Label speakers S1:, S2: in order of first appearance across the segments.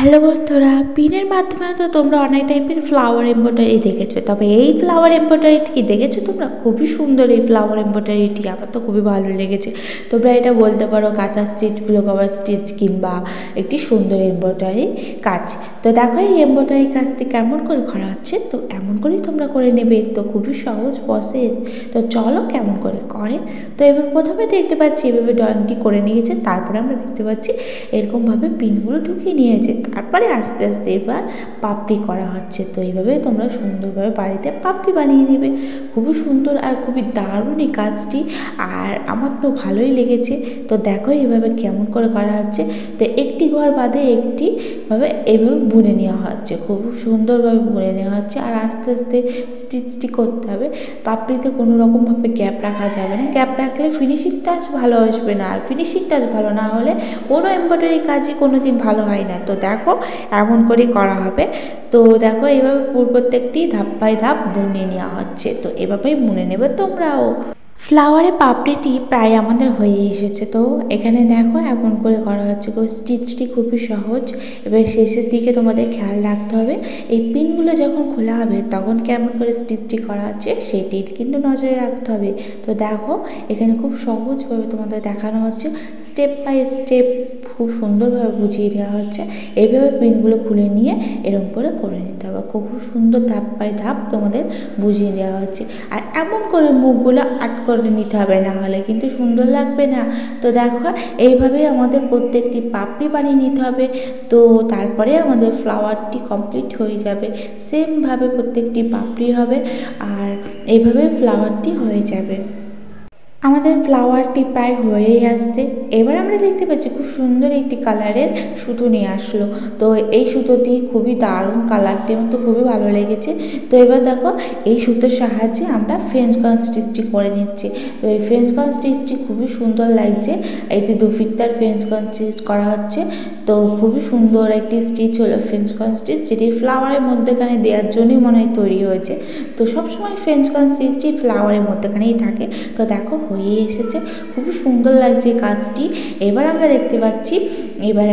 S1: Hello বন্ধুরা, পিনের মাধ্যমে তো তোমরা অনেক টাইপের ফ্লাওয়ার এমব্রয়ডারি দেখেছো, তবে এই ফ্লাওয়ার এমব্রয়ডারিটি কি দেখেছো তোমরা? খুবই সুন্দর এই ফ্লাওয়ার এমব্রয়ডারিটি, আমার তো খুবই ভালো লেগেছে। তোমরা এটা বলতে পারো কাঁথা স্টিচ, পিলো কভার স্টিচ কিংবা একটি সুন্দর এমব্রয়ডারি কাজ। তো দেখো এই এমব্রয়ডারি কাজটি কেমন করে করা হচ্ছে, তো এমন করেই তোমরা করে নেবে। তো খুবই সহজ প্রসেস। তো চলো কেমন করে করে। তো এবার প্রথমে দেখতে পাচ্ছি এভাবে ড্রয়িংটি করে নিয়েছে, তারপরে আমরা দেখতে পাচ্ছি এরকমভাবে পিনগুলো ঢুকিয়ে নিয়েছে। তারপরে আস্তে আস্তে এবার পাপড়ি করা হচ্ছে। তো এইভাবে তোমরা সুন্দরভাবে বাড়িতে পাপড়ি বানিয়ে নেবে। খুবই সুন্দর আর খুবই দারুণ এই কাজটি, আর আমার তো ভালোই লেগেছে। তো দেখো এইভাবে কেমন করে করা হচ্ছে। তো একটি ঘর বাদে একটিভাবে এইভাবে বুনে নেওয়া হচ্ছে, খুব সুন্দরভাবে বুনে নেওয়া হচ্ছে। আর আস্তে আস্তে স্টিচটি করতে হবে। পাপড়িতে কোনো রকমভাবে গ্যাপ রাখা যাবে না, গ্যাপ রাখলে ফিনিশিং টাচ ভালো আসবে না, আর ফিনিশিং টাচ ভালো না হলে কোনো এমব্রয়ডারি কাজই কোনো দিন ভালো হয় না। তো দেখো এমন করে করা হবে। তো দেখো এইভাবে প্রত্যেকটি ধাপ বাই ধাপ বুনে নেওয়া হচ্ছে। তো এভাবেই বুনে নেবে তোমরাও। ফ্লাওয়ারে পাপড়িটি প্রায় আমাদের হয়ে এসেছে। তো এখানে দেখো এমন করে করা হচ্ছে। স্টিচটি খুবই সহজ। এবার শেষের দিকে তোমাদের খেয়াল রাখতে হবে এই পিনগুলো যখন খোলা হবে তখন কেমন করে স্টিচটি করা হচ্ছে সেটি কিন্তু নজরে রাখতে হবে। তো দেখো এখানে খুব সহজভাবে তোমাদের দেখানো হচ্ছে, স্টেপ বাই স্টেপ খুব সুন্দরভাবে বুঝিয়ে দেওয়া হচ্ছে। এইভাবে পিনগুলো খুলে নিয়ে এরকম করে নিতে হবে। খুব সুন্দর ধাপ বাই ধাপ তোমাদের বুঝিয়ে দেওয়া হচ্ছে। আর এমন করে মুখগুলো আট করে নিতে হবে, না হলে কিন্তু সুন্দর লাগবে না। তো দেখো এইভাবেই আমাদের প্রত্যেকটি পাপড়ি বানিয়ে নিতে হবে। তো তারপরে আমাদের ফ্লাওয়ারটি কমপ্লিট হয়ে যাবে। সেমভাবে প্রত্যেকটি পাপড়ি হবে, আর এইভাবে ফ্লাওয়ারটি হয়ে যাবে। আমাদের ফ্লাওয়ারটি প্রায় হয়েই আসছে। এবার আমরা দেখতে পাচ্ছি খুব সুন্দর একটি কালারের সুতো নিয়ে আসলো। তো এই সুতোটি খুবই দারুণ, কালারটি আমার তো খুবই ভালো লেগেছে। তো এবার দেখো এই সুতোর সাহায্যে আমরা ফ্রেঞ্চ কর্ন স্টিচটি করে নিচ্ছি। তো এই ফ্রেঞ্চ কর্ন স্টিচটি খুবই সুন্দর লাগছে। এটি 2 ফিতার ফ্রেঞ্চ কর্ন স্টিচ করা হচ্ছে। তো খুবই সুন্দর একটি স্টিচ হলো ফ্রেঞ্চ কর্ন স্টিচ, যেটি ফ্লাওয়ারের মধ্যেখানে দেওয়ার জন্যই মনে হয় তৈরি হয়েছে। তো সবসময় ফ্রেঞ্চ কর্ন স্টিচটি ফ্লাওয়ারের মধ্যখানেই থাকে। তো দেখো হয়ে এসেছে, খুবই সুন্দর লাগছে কাজটি। এবার আমরা দেখতে পাচ্ছি এবার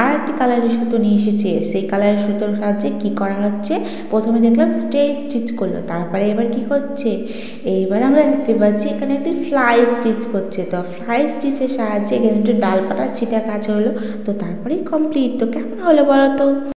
S1: আর একটি কালারের সুতো নিয়ে এসেছে। সেই কালারের সুতোর সাহায্যে কি করা হচ্ছে, প্রথমে দেখলাম স্টিচ করলো, তারপরে এবার কি করছে, এইবার আমরা দেখতে পাচ্ছি এখানে একটি ফ্লাই স্টিচ করছে। তো ফ্লাই স্টিচের সাহায্যে এখানে একটু ডালপালা ছিটা কাজ হলো। তো তারপরেই কমপ্লিট। তো কেমন হলো বলো তো?